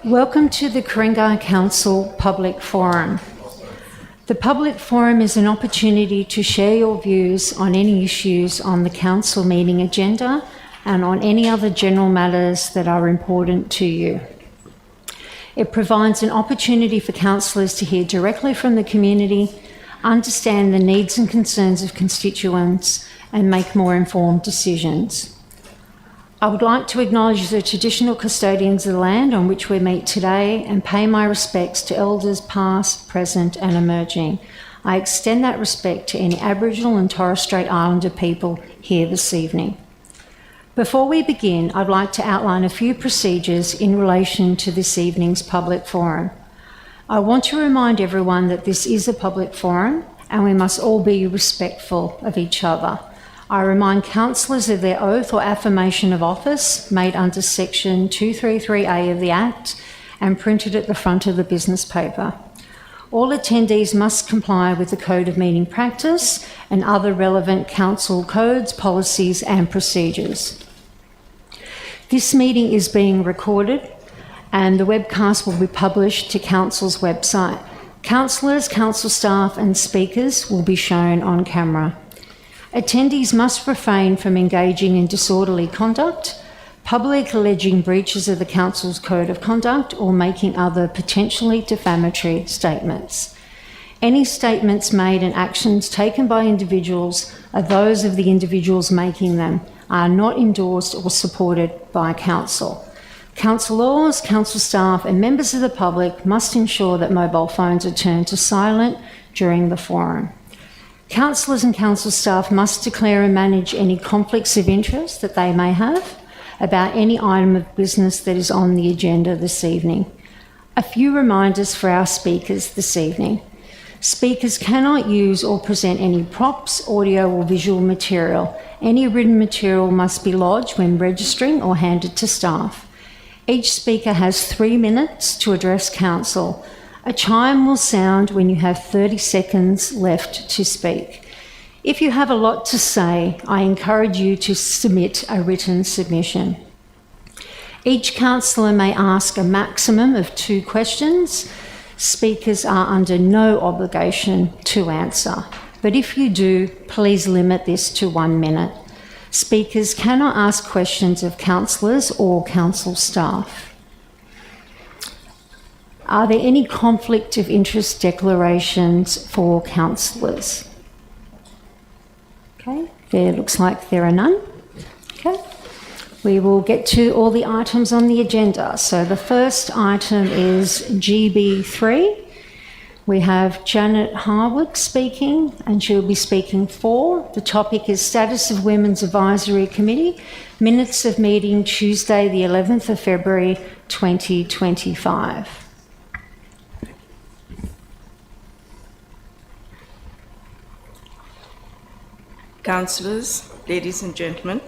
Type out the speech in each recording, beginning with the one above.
Welcome to the Ku-ring-gai Council Public Forum. The Public Forum is an opportunity to share your views on any issues on the Council meeting agenda and on any other general matters that are important to you. It provides an opportunity for councillors to hear directly from the community, understand the needs and concerns of constituents, and make more informed decisions. I would like to acknowledge the traditional custodians of the land on which we meet today and pay my respects to elders past, present and emerging. I extend that respect to any Aboriginal and Torres Strait Islander people here this evening. Before we begin, I'd like to outline a few procedures in relation to this evening's public forum. I want to remind everyone that this is a public forum and we must all be respectful of each other. I remind councillors of their oath or affirmation of office made under section 233A of the Act and printed at the front of the business paper. All attendees must comply with the Code of Meeting Practice and other relevant council codes, policies and procedures. This meeting is being recorded and the webcast will be published to Council's website. Councillors, council staff and speakers will be shown on camera. Attendees must refrain from engaging in disorderly conduct, public alleging breaches of the Council's Code of Conduct or making other potentially defamatory statements. Any statements made and actions taken by individuals are those of the individuals making them, are not endorsed or supported by Council. Councillors, council staff and members of the public must ensure that mobile phones are turned to silent during the forum. Councillors and council staff must declare and manage any conflicts of interest that they may have about any item of business that is on the agenda this evening. A few reminders for our speakers this evening. Speakers cannot use or present any props, audio or visual material. Any written material must be lodged when registering or handed to staff. Each speaker has 3 minutes to address council. A chime will sound when you have 30 seconds left to speak. If you have a lot to say, I encourage you to submit a written submission. Each councillor may ask a maximum of 2 questions. Speakers are under no obligation to answer, but if you do, please limit this to 1 minute. Speakers cannot ask questions of councillors or council staff. Are there any conflict of interest declarations for councillors? Okay, there looks like there are none. Okay, we will get to all the items on the agenda. So the first item is GB3. We have Janet Harwood speaking and she'll be speaking for. The topic is Status of Women's Advisory Committee, minutes of meeting Tuesday the 11th of February 2025. Councillors, ladies and gentlemen,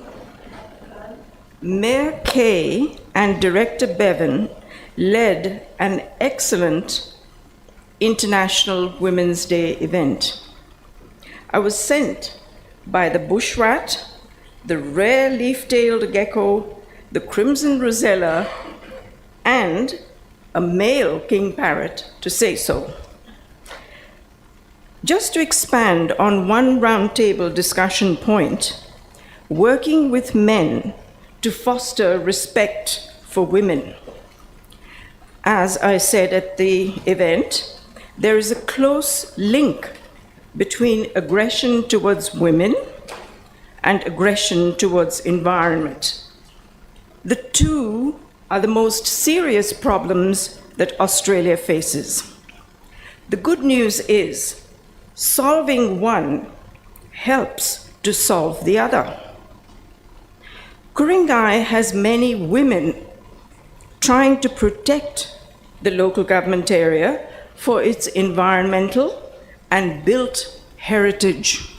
Mayor Kay and Director Bevan led an excellent International Women's Day event. I was sent by the bush rat, the rare leaf-tailed gecko, the crimson rosella, and a male king parrot to say so. Just to expand on one roundtable discussion point, working with men to foster respect for women. As I said at the event, there is a close link between aggression towards women and aggression towards environment. The two are the most serious problems that Australia faces. The good news is, solving one helps to solve the other. Ku-ring-gai has many women trying to protect the local government area for its environmental and built heritage.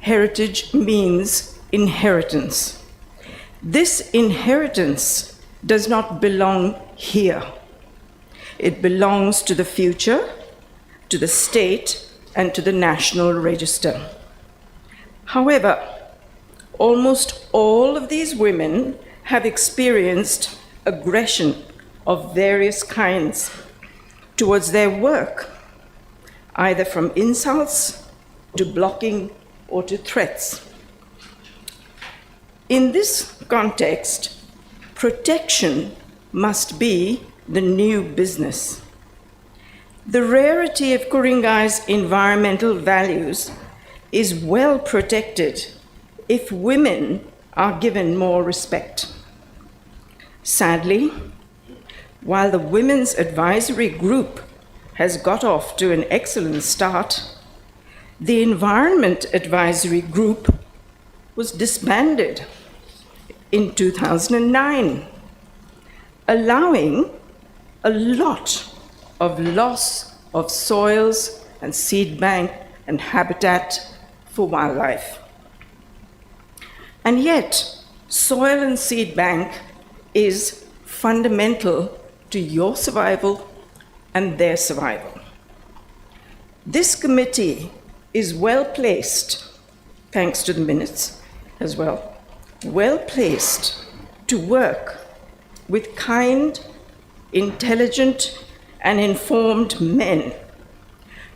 Heritage means inheritance. This inheritance does not belong here. It belongs to the future, to the state, and to the National Register. However, almost all of these women have experienced aggression of various kinds towards their work, either from insults to blocking or to threats. In this context, protection must be the new business. The rarity of Ku-ring-gai's environmental values is well protected if women are given more respect. Sadly, while the Women's Advisory Group has got off to an excellent start, the Environment Advisory Group was disbanded in 2009, allowing a lot of loss of soils and seed bank and habitat for wildlife. And yet, soil and seed bank is fundamental to your survival and their survival. This committee is well placed, thanks to the minutes as well, well placed to work with kind, intelligent, and informed men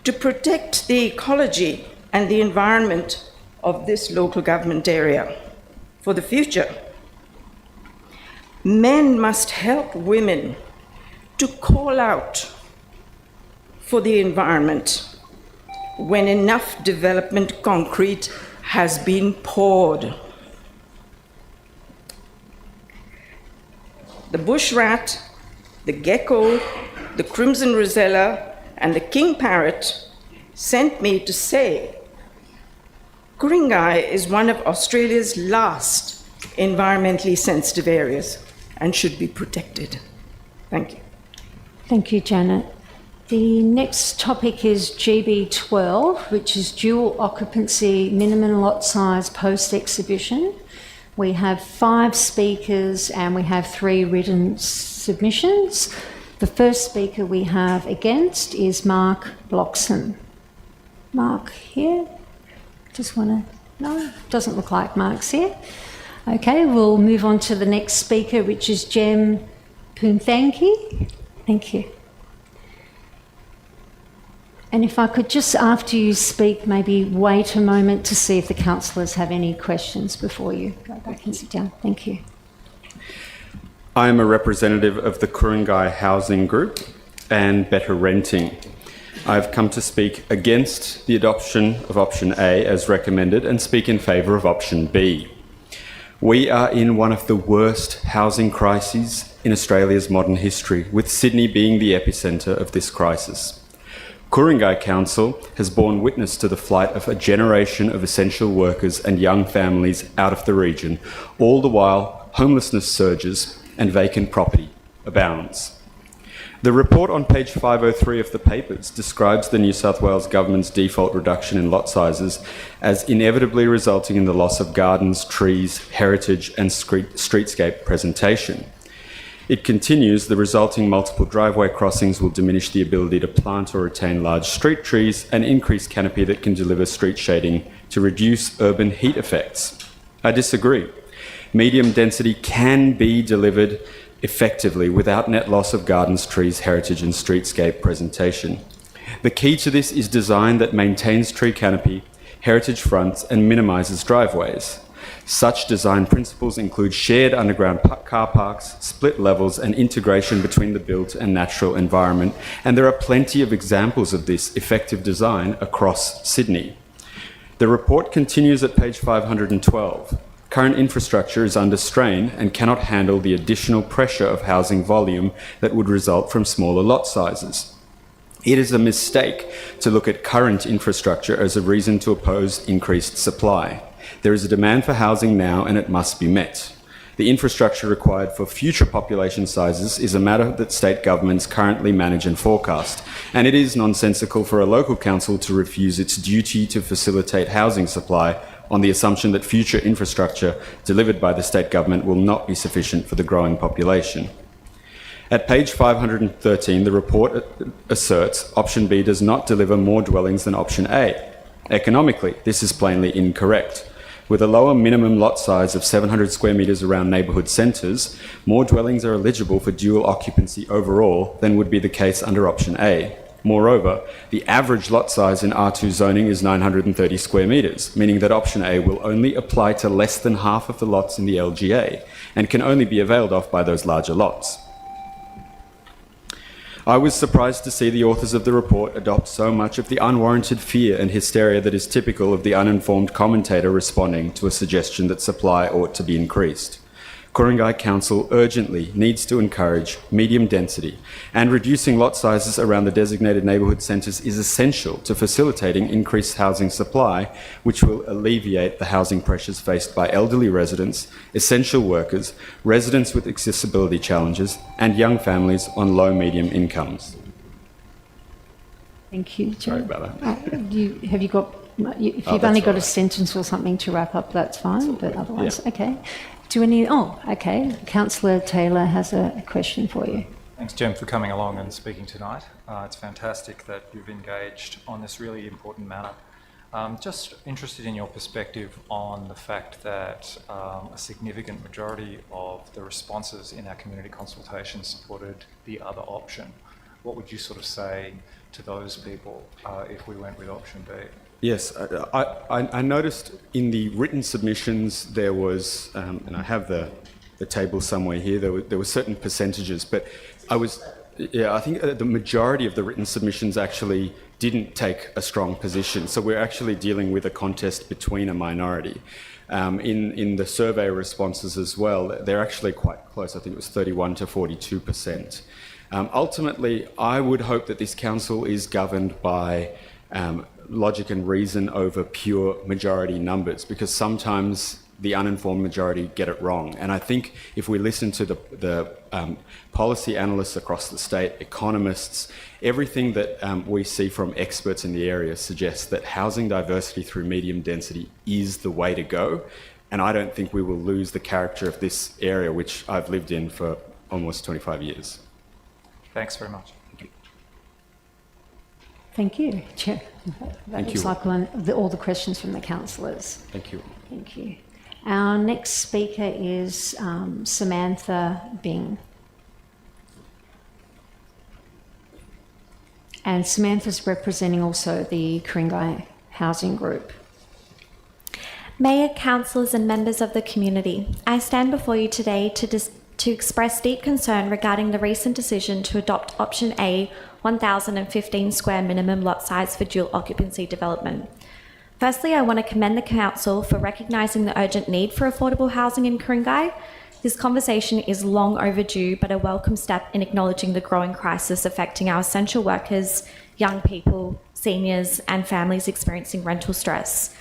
to protect the ecology and the environment of this local government area for the future. Men must help women to call out for the environment when enough development concrete has been poured. The bush rat, the gecko, the crimson rosella, and the king parrot sent me to say Ku-ring-gai is one of Australia's last environmentally sensitive areas and should be protected. Thank you. Thank you, Janet. The next topic is GB12, which is dual occupancy minimum lot size post-exhibition. We have 5 speakers and we have 3 written submissions. The first speaker we have against is Mark Bloxham. Mark here? Just want to... No, doesn't look like Mark's here. Okay, we'll move on to the next speaker, which is Jem Punthanki. Thank you. And if I could just, after you speak, maybe wait a moment to see if the councillors have any questions before you go back and sit down. Thank you. I am a representative of the Ku-ring-gai Housing Group and Better Renting. I've come to speak against the adoption of option A as recommended and speak in favour of option B. We are in one of the worst housing crises in Australia's modern history, with Sydney being the epicentre of this crisis. Ku-ring-gai Council has borne witness to the flight of a generation of essential workers and young families out of the region, all the while homelessness surges and vacant property abounds. The report on page 503 of the papers describes the New South Wales Government's default reduction in lot sizes as inevitably resulting in the loss of gardens, trees, heritage and streetscape presentation. It continues, the resulting multiple driveway crossings will diminish the ability to plant or retain large street trees and increase canopy that can deliver street shading to reduce urban heat effects. I disagree. Medium density can be delivered effectively without net loss of gardens, trees, heritage and streetscape presentation. The key to this is design that maintains tree canopy, heritage fronts and minimises driveways. Such design principles include shared underground car parks, split levels and integration between the built and natural environment, and there are plenty of examples of this effective design across Sydney. The report continues at page 512. Current infrastructure is under strain and cannot handle the additional pressure of housing volume that would result from smaller lot sizes. It is a mistake to look at current infrastructure as a reason to oppose increased supply. There is a demand for housing now and it must be met. The infrastructure required for future population sizes is a matter that state governments currently manage and forecast, and it is nonsensical for a local council to refuse its duty to facilitate housing supply on the assumption that future infrastructure delivered by the state government will not be sufficient for the growing population. At page 513, the report asserts option B does not deliver more dwellings than option A. Economically, this is plainly incorrect. With a lower minimum lot size of 700 square metres around neighbourhood centres, more dwellings are eligible for dual occupancy overall than would be the case under option A. Moreover, the average lot size in R2 zoning is 930 square metres, meaning that option A will only apply to less than half of the lots in the LGA and can only be availed of by those larger lots. I was surprised to see the authors of the report adopt so much of the unwarranted fear and hysteria that is typical of the uninformed commentator responding to a suggestion that supply ought to be increased. Ku-ring-gai Council urgently needs to encourage medium density, and reducing lot sizes around the designated neighbourhood centres is essential to facilitating increased housing supply, which will alleviate the housing pressures faced by elderly residents, essential workers, residents with accessibility challenges, and young families on low-medium incomes. Thank you, Sorry Chair. about that. Have you got, if Oh, you've only that's got all a right. sentence or something to wrap up, that's fine, but otherwise, Yeah. okay. Okay. Councillor Taylor has a question for you. Thanks, Jem, for coming along and speaking tonight. It's fantastic that you've engaged on this really important matter. Just interested in your perspective on the fact that a significant majority of the responses in our community consultation supported the other option. What would you sort of say to those people if we went with option B? Yes, I noticed in the written submissions there was, and I have the table somewhere here, there were certain percentages, but I think the majority of the written submissions actually didn't take a strong position. So we're actually dealing with a contest between a minority. In the survey responses as well, they're actually quite close. I think it was 31 to 42%. Ultimately, I would hope that this council is governed by logic and reason over pure majority numbers, because sometimes the uninformed majority get it wrong. And I think if we listen to the policy analysts across the state, economists, everything that we see from experts in the area suggests that housing diversity through medium density is the way to go. And I don't think we will lose the character of this area, which I've lived in for almost 25 years. Thanks very much. Thank you, Chair. That looks like all the questions from the councillors. Thank you. Thank you. Our next speaker is Samantha Bing. And Samantha's representing also the Ku-ring-gai Housing Group. Mayor, councillors and members of the community, I stand before you today to express deep concern regarding the recent decision to adopt option A, 1,015 square minimum lot size for dual occupancy development. Firstly, I want to commend the council for recognising the urgent need for affordable housing in Ku-ring-gai. This conversation is long overdue, but a welcome step in acknowledging the growing crisis affecting our essential workers, young people, seniors and families experiencing rental stress.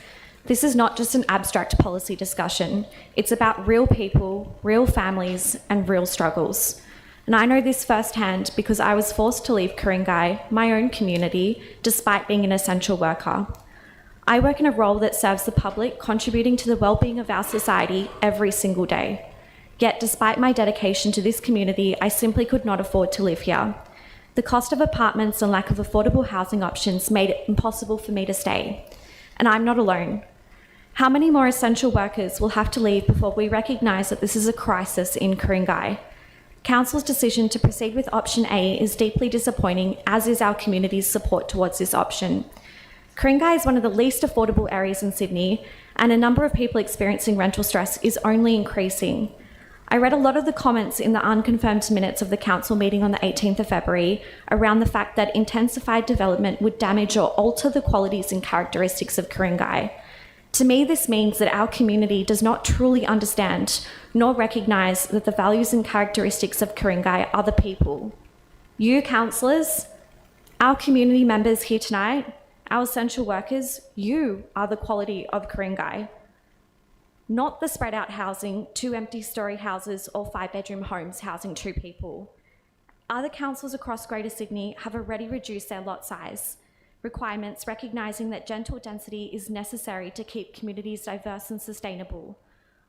This is not just an abstract policy discussion. It's about real people, real families and real struggles. And I know this firsthand because I was forced to leave Ku-ring-gai, my own community, despite being an essential worker. I work in a role that serves the public, contributing to the well-being of our society every single day. Yet, despite my dedication to this community, I simply could not afford to live here. The cost of apartments and lack of affordable housing options made it impossible for me to stay. And I'm not alone. How many more essential workers will have to leave before we recognise that this is a crisis in Ku-ring-gai? Council's decision to proceed with option A is deeply disappointing, as is our community's support towards this option. Ku-ring-gai is one of the least affordable areas in Sydney, and a number of people experiencing rental stress is only increasing. I read a lot of the comments in the unconfirmed minutes of the council meeting on the 18th of February around the fact that intensified development would damage or alter the qualities and characteristics of Ku-ring-gai. To me, this means that our community does not truly understand nor recognise that the values and characteristics of Ku-ring-gai are the people. You, councillors, our community members here tonight, our essential workers, you are the quality of Ku-ring-gai. Not the spread out housing, 2 empty story houses or 5-bedroom homes housing 2 people. Other councils across Greater Sydney have already reduced their lot size requirements, recognising that gentle density is necessary to keep communities diverse and sustainable.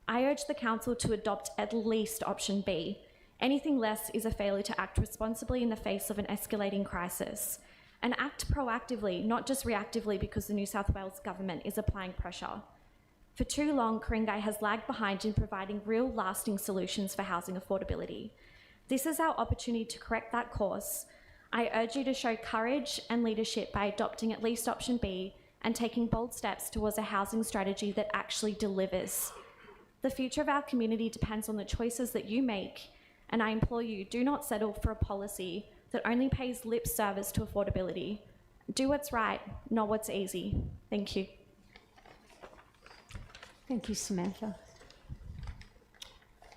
I urge the council to adopt at least option B. Anything less is a failure to act responsibly in the face of an escalating crisis, and act proactively, not just reactively because the New South Wales government is applying pressure. For too long, Ku-ring-gai has lagged behind in providing real lasting solutions for housing affordability. This is our opportunity to correct that course. I urge you to show courage and leadership by adopting at least option B and taking bold steps towards a housing strategy that actually delivers. The future of our community depends on the choices that you make, and I implore you, do not settle for a policy that only pays lip service to affordability. Do what's right, not what's easy. Thank you. Thank you, Samantha.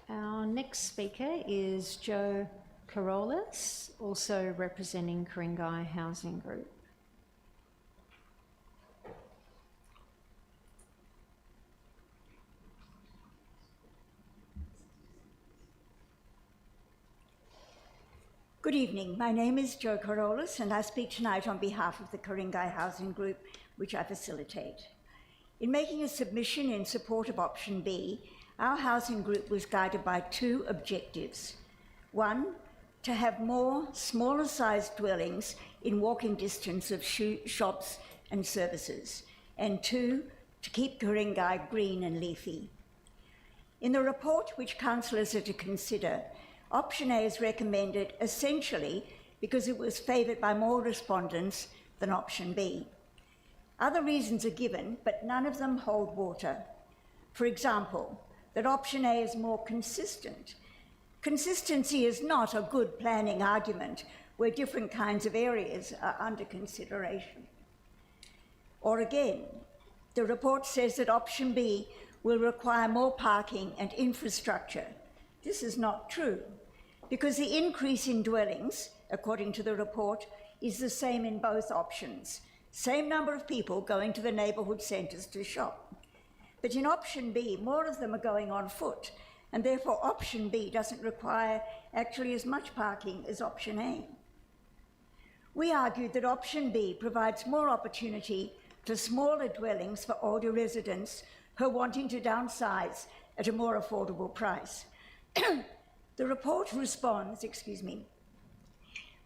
Our next speaker is Joe Carolus, also representing Ku-ring-gai Housing Group. Good evening. My name is Joe Carolus, and I speak tonight on behalf of the Ku-ring-gai Housing Group, which I facilitate. In making a submission in support of option B, our housing group was guided by two objectives. One, to have more smaller-sized dwellings in walking distance of shops and services, and two, to keep Ku-ring-gai green and leafy. In the report which councillors are to consider, option A is recommended essentially because it was favoured by more respondents than option B. Other reasons are given, but none of them hold water. For example, that option A is more consistent. Consistency is not a good planning argument where different kinds of areas are under consideration. Or again, the report says that option B will require more parking and infrastructure. This is not true, because the increase in dwellings, according to the report, is the same in both options. Same number of people going to the neighbourhood centres to shop. But in option B, more of them are going on foot, and therefore option B doesn't require actually as much parking as option A. We argued that option B provides more opportunity for smaller dwellings for older residents who are wanting to downsize at a more affordable price. The report responds,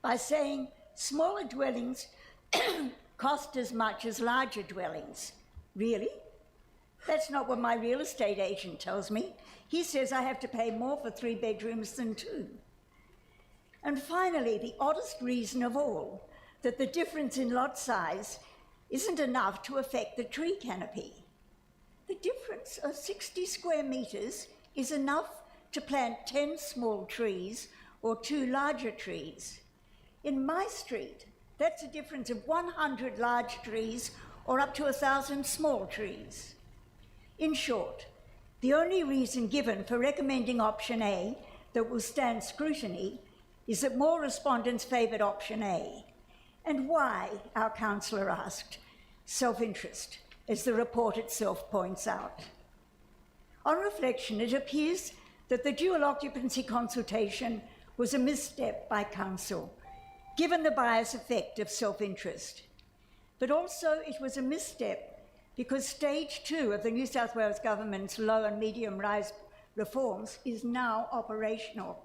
by saying smaller dwellings cost as much as larger dwellings. Really? That's not what my real estate agent tells me. He says I have to pay more for 3 bedrooms than 2. And finally, the oddest reason of all, that the difference in lot size isn't enough to affect the tree canopy. The difference of 60 square metres is enough to plant 10 small trees or 2 larger trees. In my street, that's a difference of 100 large trees or up to 1,000 small trees. In short, the only reason given for recommending option A that will stand scrutiny is that more respondents favoured option A. And why, our councillor asked? Self-interest, as the report itself points out. On reflection, it appears that the dual occupancy consultation was a misstep by council, given the bias effect of self-interest. But also it was a misstep because stage 2 of the New South Wales government's low and medium rise reforms is now operational.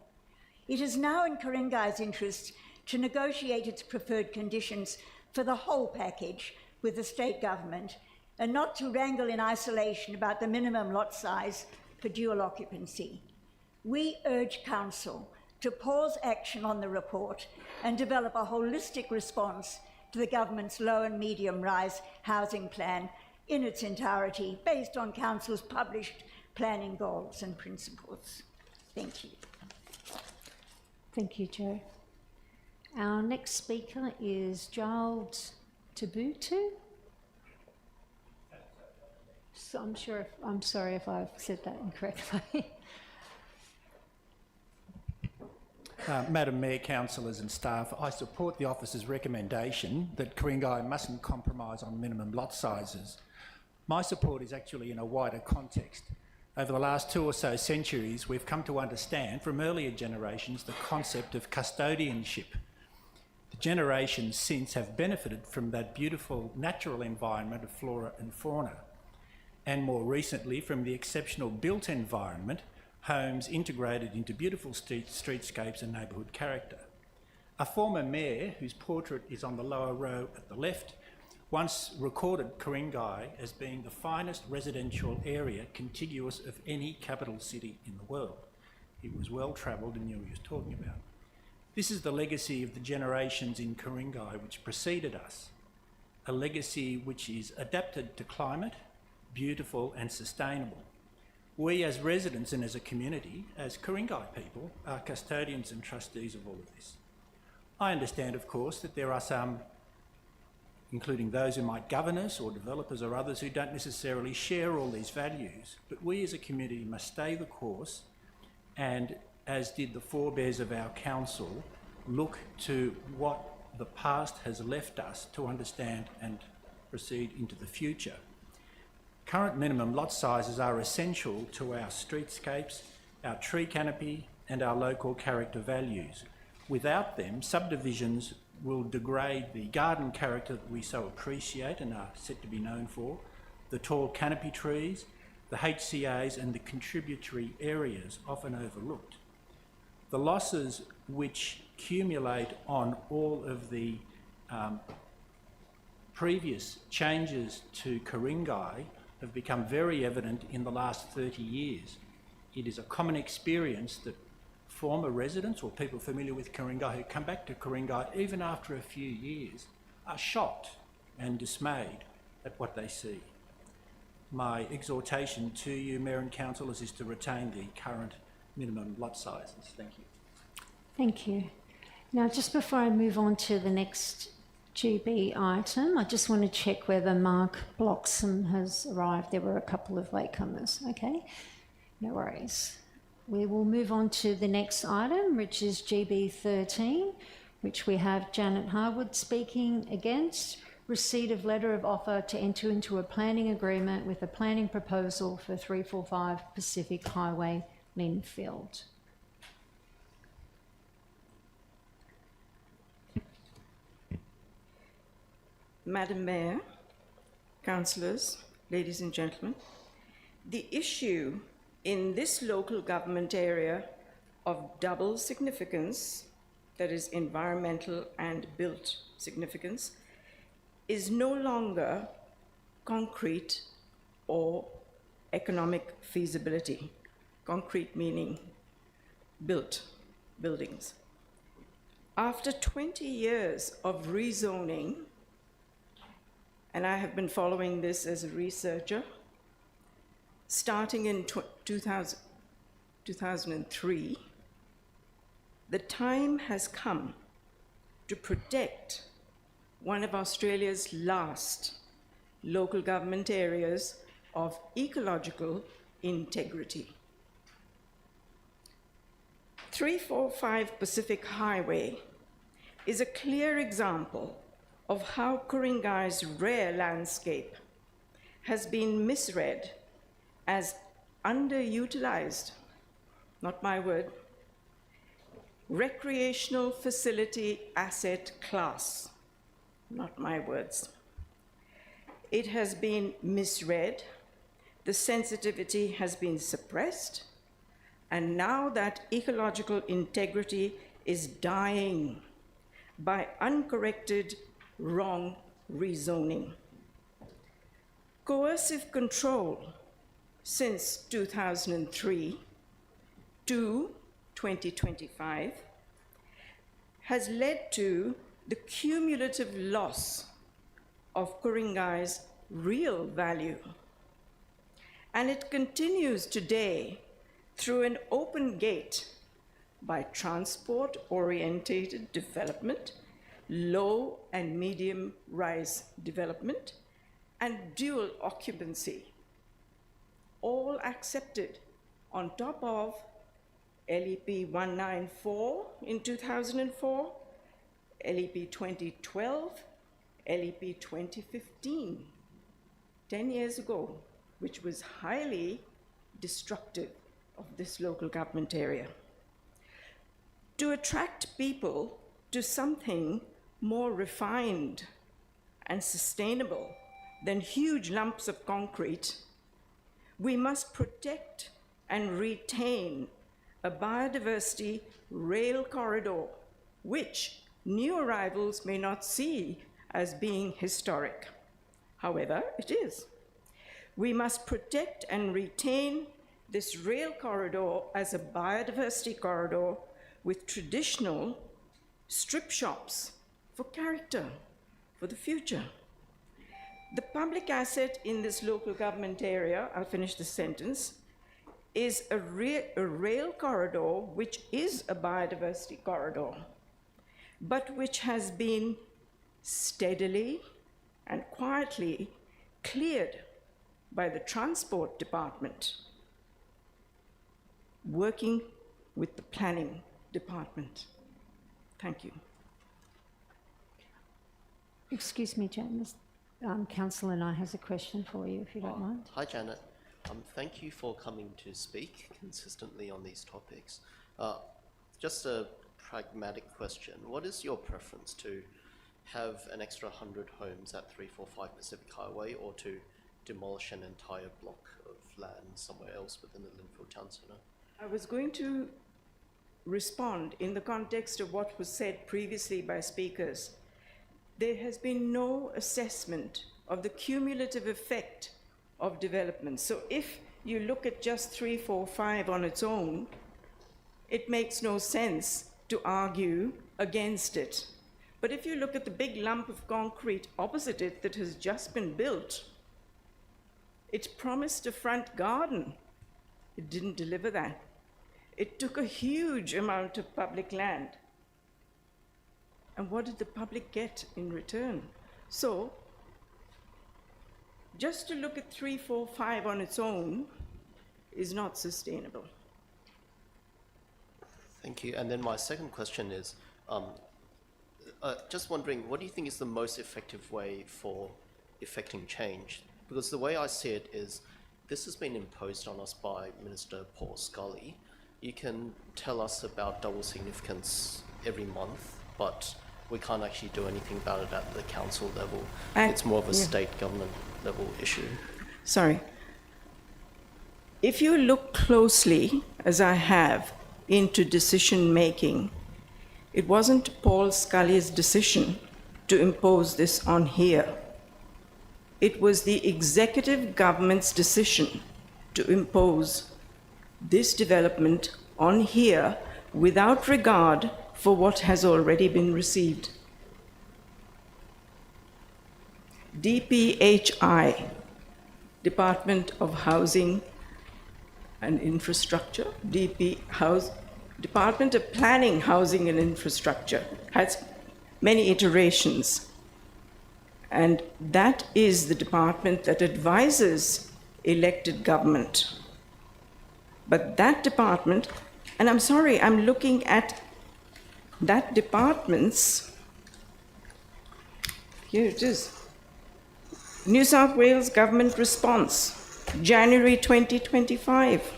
It is now in Ku-ring-gai's interest to negotiate its preferred conditions for the whole package with the state government and not to wrangle in isolation about the minimum lot size for dual occupancy. We urge Council to pause action on the report and develop a holistic response to the government's low and medium rise housing plan in its entirety, based on Council's published planning goals and principles. Thank you. Thank you, Joe. Our next speaker is Giles Tabutu. So I'm sorry if I've said that incorrectly. Madam Mayor, councillors and staff, I support the officer's recommendation that Ku-ring-gai mustn't compromise on minimum lot sizes. My support is actually in a wider context. Over the last 2 or so centuries, we've come to understand from earlier generations the concept of custodianship. The generations since have benefited from that beautiful natural environment of flora and fauna, and more recently from the exceptional built environment, homes integrated into beautiful streetscapes and neighbourhood character. A former mayor, whose portrait is on the lower row at the left, once recorded Ku-ring-gai as being the finest residential area contiguous of any capital city in the world. He was well travelled and knew what he was talking about. This is the legacy of the generations in Ku-ring-gai which preceded us, a legacy which is adapted to climate, beautiful and sustainable. We as residents and as a community, as Ku-ring-gai people, are custodians and trustees of all of this. I understand, of course, that there are some, including those who might govern us or developers or others, who don't necessarily share all these values, but we as a community must stay the course and, as did the forebears of our council, look to what the past has left us to understand and proceed into the future. Current minimum lot sizes are essential to our streetscapes, our tree canopy and our local character values. Without them, subdivisions will degrade the garden character that we so appreciate and are set to be known for, the tall canopy trees, the HCAs and the contributory areas often overlooked. The losses which accumulate on all of the previous changes to Ku-ring-gai have become very evident in the last 30 years. It is a common experience that former residents or people familiar with Ku-ring-gai who come back to Ku-ring-gai even after a few years are shocked and dismayed at what they see. My exhortation to you, Mayor and Councillors, is to retain the current minimum lot sizes. Thank you. Thank you. Now, just before I move on to the next GB item, I just want to check whether Mark Bloxham has arrived. There were a couple of latecomers. Okay, no worries. We will move on to the next item, which is GB 13, which we have Janet Harwood speaking against. Receipt of letter of offer to enter into a planning agreement with a planning proposal for 345 Pacific Highway, Linfield. Madam Mayor, councillors, ladies and gentlemen, the issue in this local government area of double significance, that is environmental and built significance, is no longer concrete or economic feasibility. Concrete meaning built buildings. After 20 years of rezoning, and I have been following this as a researcher, starting in 2003, the time has come to protect one of Australia's last local government areas of ecological integrity. 345 Pacific Highway is a clear example of how Ku-ring-gai's rare landscape has been misread as underutilized, not my word, recreational facility asset class, not my words. It has been misread, the sensitivity has been suppressed, and now that ecological integrity is dying by uncorrected wrong rezoning. Coercive control since 2003 to 2025 has led to the cumulative loss of Ku-ring-gai's real value. And it continues today through an open gate by transport-orientated development, low and medium rise development, and dual occupancy, all accepted on top of LEP 194 in 2004, LEP 2012, LEP 2015, 10 years ago, which was highly destructive of this local government area. To attract people to something more refined and sustainable than huge lumps of concrete, we must protect and retain a biodiversity rail corridor, which new arrivals may not see as being historic. However, it is. We must protect and retain this rail corridor as a biodiversity corridor with traditional strip shops for character, for the future. The public asset in this local government area, I'll finish the sentence, is a rail corridor which is a biodiversity corridor, but which has been steadily and quietly cleared by the Transport Department, working with the Planning Department. Thank you. Excuse me, Janet. Councillor Nye has a question for you, if you don't mind. Hi, Janet. Thank you for coming to speak consistently on these topics. Just a pragmatic question. What is your preference, to have an extra 100 homes at 345 Pacific Highway, or to demolish an entire block of land somewhere else within the Linfield Town Centre? I was going to respond in the context of what was said previously by speakers. There has been no assessment of the cumulative effect of development. So if you look at just 345 on its own, it makes no sense to argue against it. But if you look at the big lump of concrete opposite it that has just been built, it promised a front garden. It didn't deliver that. It took a huge amount of public land. And what did the public get in return? So, just to look at 345 on its own is not sustainable. Thank you. And then my second question is, just wondering, what do you think is the most effective way for effecting change? Because the way I see it is, this has been imposed on us by Minister Paul Scully. You can tell us about double significance every month, but we can't actually do anything about it at the council level. It's more of a state government level issue. Sorry. If you look closely, as I have, into decision making, it wasn't Paul Scully's decision to impose this on here. It was the executive government's decision to impose this development on here without regard for what has already been received. DPHI, Department of Housing and Infrastructure, Department of Planning, Housing and Infrastructure, has many iterations. And that is the department that advises elected government. But that department, and I'm sorry, I'm looking at that department's, here it is, New South Wales Government Response, January 2025.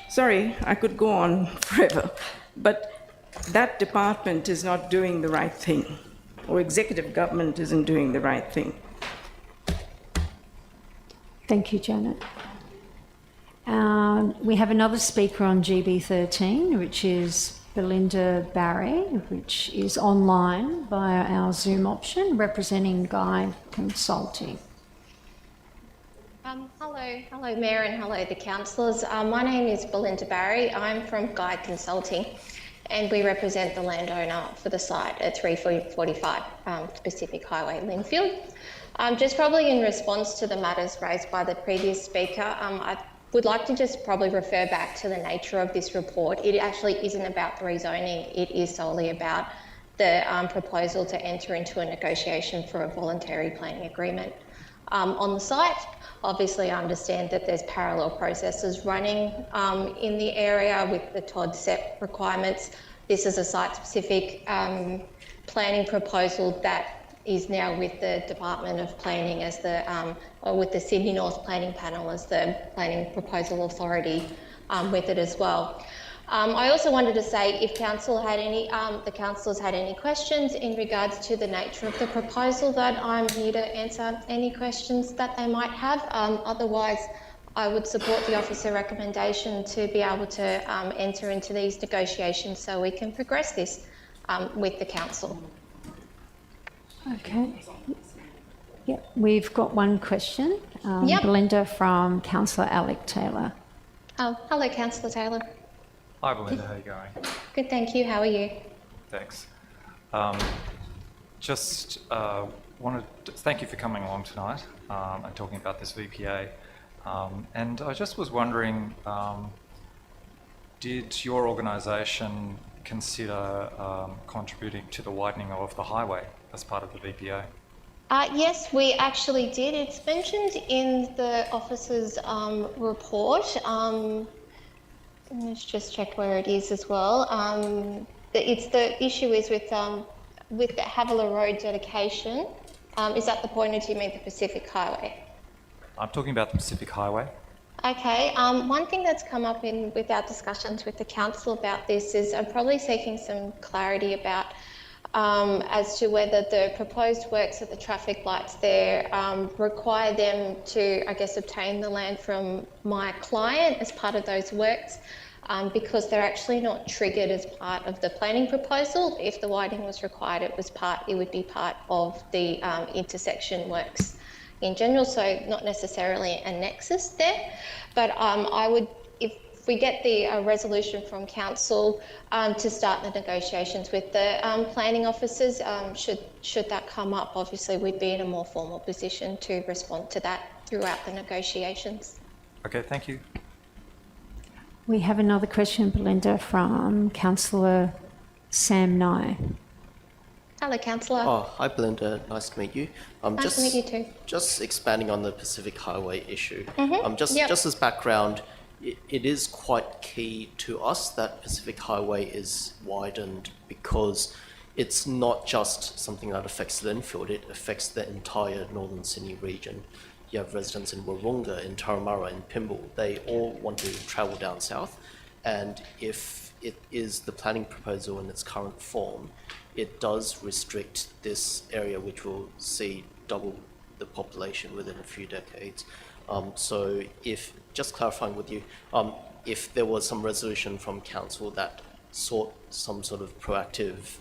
Sorry, I could go on forever, but that department is not doing the right thing, or executive government isn't doing the right thing. Thank you, Janet. We have another speaker on GB13, which is Belinda Barry, which is online via our Zoom option, representing Guy Consulting. Hello, Mayor, and hello, the councillors. My name is Belinda Barry. I'm from Guide Consulting, and we represent the landowner for the site at 345 Pacific Highway, Linfield. Just probably in response to the matters raised by the previous speaker, I would like to just probably refer back to the nature of this report. It actually isn't about rezoning. It is solely about the proposal to enter into a negotiation for a voluntary planning agreement on the site. Obviously, I understand that there's parallel processes running in the area with the TOD set requirements. This is a site-specific planning proposal that is now with the Department of Planning as the, or with the Sydney North Planning Panel as the planning proposal authority with it as well. I also wanted to say if council had any, the councillors had any questions in regards to the nature of the proposal, that I'm here to answer any questions that they might have. Otherwise, I would support the officer recommendation to be able to enter into these negotiations so we can progress this with the council. Okay. Yep, we've got one question. Yep. Belinda from Councillor Alec Taylor. Oh, hello, Councillor Taylor. Hi Belinda, how are you going? Good, thank you. How are you? Thanks. Just wanted to thank you for coming along tonight and talking about this VPA. And I just was wondering, did your organisation consider contributing to the widening of the highway as part of the VPA? Yes, we actually did. It's mentioned in the officer's report. Let's just check where it is as well. The issue is with the Havilah Road dedication. Is that the point, or do you mean the Pacific Highway? I'm talking about the Pacific Highway. Okay, one thing that's come up with our discussions with the council about this is I'm probably seeking some clarity about as to whether the proposed works of the traffic lights there require them to, I guess, obtain the land from my client as part of those works, because they're actually not triggered as part of the planning proposal. If the widening was required, it would be part of the intersection works in general, so not necessarily a nexus there. But I would, if we get the resolution from council to start the negotiations with the planning officers, should that come up, obviously we'd be in a more formal position to respond to that throughout the negotiations. Okay, thank you. We have another question, Belinda, from Councillor Sam Nye. Hello, Councillor. Oh, hi Belinda, nice to meet you. Nice to meet you too. Just expanding on the Pacific Highway issue. Yep. Just as background, it is quite key to us that Pacific Highway is widened because it's not just something that affects Linfield, it affects the entire Northern Sydney region. You have residents in Wahroonga, in Turramurra, in Pymble. They all want to travel down south, and if it is the planning proposal in its current form, it does restrict this area, which will see double the population within a few decades. So if, just clarifying with you, if there was some resolution from council that sought some sort of proactive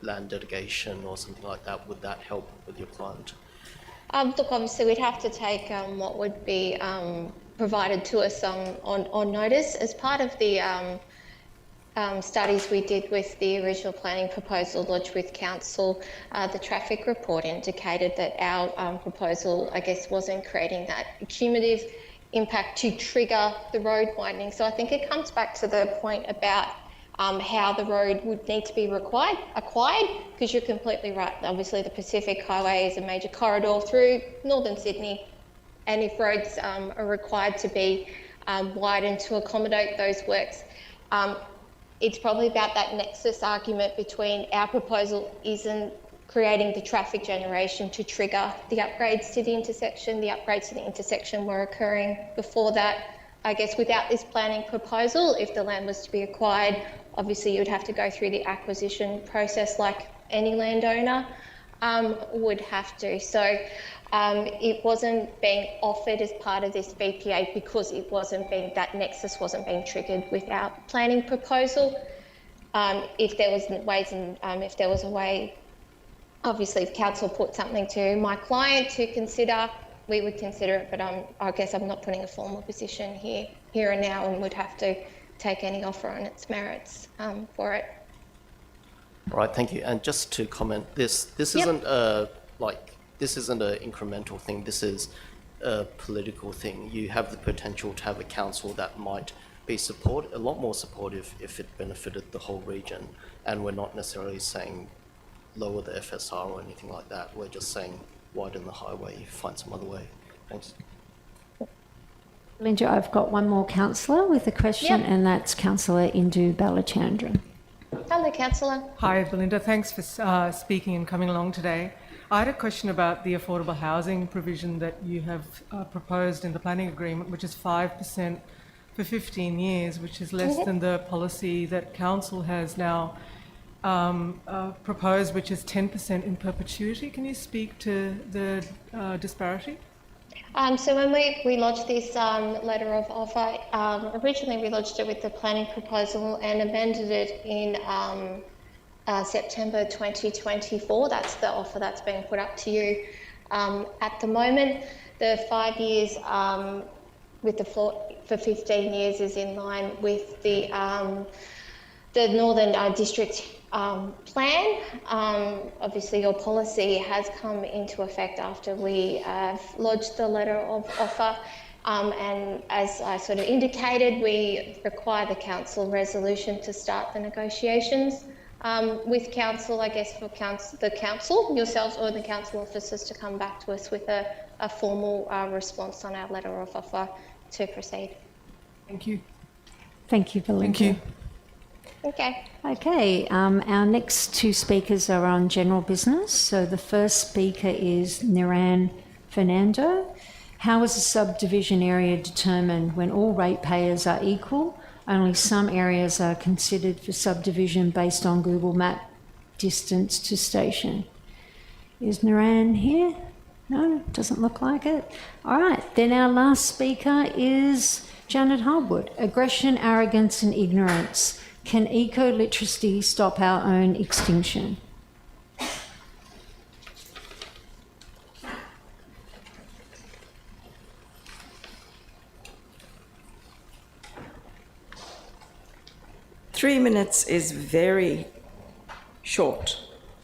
land dedication or something like that, would that help with your client? Look, obviously we'd have to take what would be provided to us on notice. As part of the studies we did with the original planning proposal lodged with council, the traffic report indicated that our proposal, I guess, wasn't creating that cumulative impact to trigger the road widening. So I think it comes back to the point about how the road would need to be acquired, because you're completely right. Obviously the Pacific Highway is a major corridor through Northern Sydney, and if roads are required to be widened to accommodate those works, it's probably about that nexus argument between our proposal isn't creating the traffic generation to trigger the upgrades to the intersection. The upgrades to the intersection were occurring before that. I guess without this planning proposal, if the land was to be acquired, obviously you'd have to go through the acquisition process like any landowner would have to. So it wasn't being offered as part of this VPA because it wasn't being, that nexus wasn't being triggered with our planning proposal. If there was ways and if there was a way, obviously if council put something to my client to consider, we would consider it, but I guess I'm not putting a formal position here and now, and would have to take any offer on its merits for it. All right, thank you. And just to comment, this isn't this isn't an incremental thing. This is a political thing. You have the potential to have a council that might be a lot more supportive if it benefited the whole region. And we're not necessarily saying lower the FSR or anything like that. We're just saying widen the highway, find some other way. Thanks. Linda, I've got one more councillor with a question, Yep. and that's Councillor Indu Balachandran. Hello, Councillor. Hi, Belinda. Thanks for speaking and coming along today. I had a question about the affordable housing provision that you have proposed in the planning agreement, which is 5% for 15 years, which is less than the policy that council has now proposed, which is 10% in perpetuity. Can you speak to the disparity? So when we lodged this letter of offer, originally we lodged it with the planning proposal and amended it in September 2024. That's the offer that's been put up to you At the moment, the 5 years with the floor for 15 years is in line with the Northern District plan. Obviously, your policy has come into effect after we have lodged the letter of offer. And as I sort of indicated, we require the council resolution to start the negotiations with council, I guess, for the council, yourselves or the council officers to come back to us with a formal response on our letter of offer to proceed. Thank you. Thank you, Belinda. Thank you. Okay. Okay, our next two speakers are on general business. So the first speaker is Niran Fernando. How is a subdivision area determined when all ratepayers are equal? Only some areas are considered for subdivision based on Google Map distance to station. Is Niran here? No, doesn't look like it. All right, then our last speaker is Janet Harwood. Aggression, arrogance and ignorance. Can eco-literacy stop our own extinction? Three minutes is very short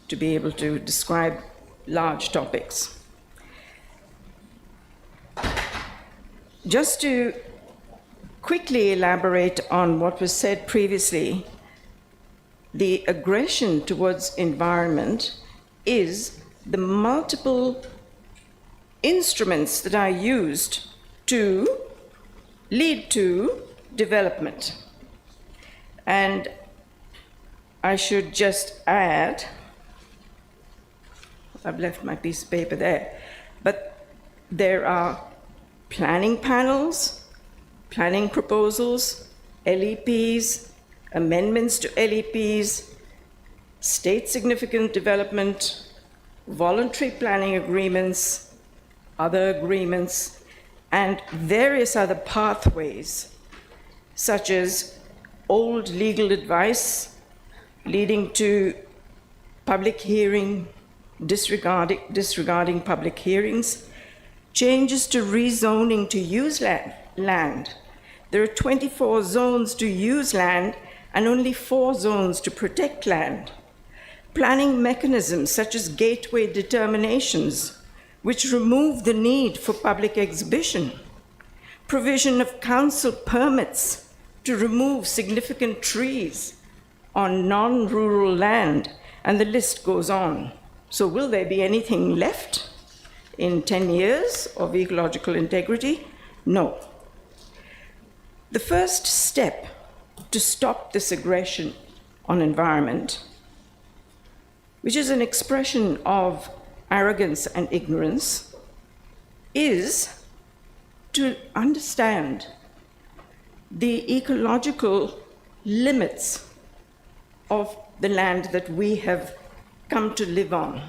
to be able to describe large topics. Just to quickly elaborate on what was said previously, the aggression towards environment is the multiple instruments that are used to lead to development. And I should just add, I've left my piece of paper there, but there are planning panels, planning proposals, LEPs, amendments to LEPs, state significant development, voluntary planning agreements, other agreements, and various other pathways, such as old legal advice leading to public hearing, disregarding public hearings, changes to rezoning to use land. There are 24 zones to use land and only 4 zones to protect land. Planning mechanisms such as gateway determinations, which remove the need for public exhibition. Provision of council permits to remove significant trees on non-rural land, and the list goes on. So will there be anything left in 10 years of ecological integrity? No. The first step to stop this aggression on environment, which is an expression of arrogance and ignorance, is to understand the ecological limits of the land that we have come to live on.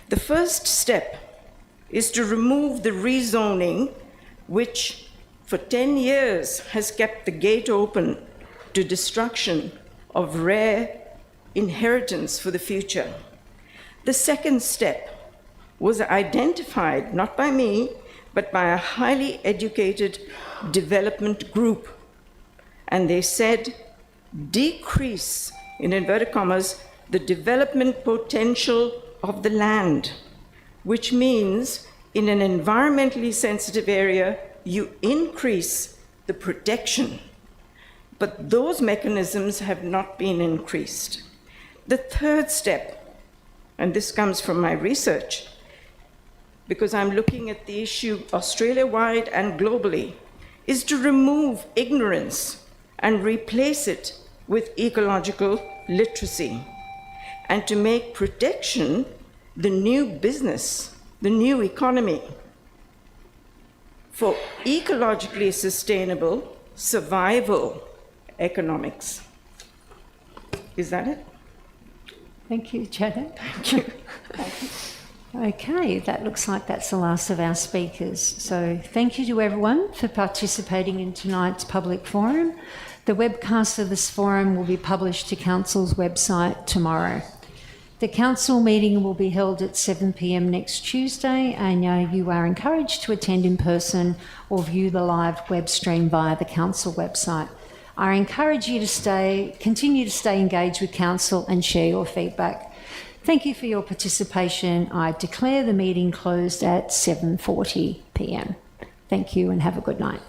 The first step is to remove the rezoning, which for 10 years has kept the gate open to destruction of rare inheritance for the future. The second step was identified, not by me, but by a highly educated development group. And they said, decrease, in inverted commas, the development potential of the land, which means in an environmentally sensitive area, you increase the protection. But those mechanisms have not been increased. The third step, and this comes from my research, because I'm looking at the issue Australia-wide and globally, is to remove ignorance and replace it with ecological literacy, and to make protection the new business, the new economy for ecologically sustainable survival economics. Is that it? Thank you, Janet. Thank you. Okay, that looks like that's the last of our speakers. So thank you to everyone for participating in tonight's public forum. The webcast of this forum will be published to Council's website tomorrow. The council meeting will be held at 7 p.m. next Tuesday, and you are encouraged to attend in person or view the live web stream via the council website. I encourage you to continue to stay engaged with council and share your feedback. Thank you for your participation. I declare the meeting closed at 7:40 p.m. Thank you and have a good night.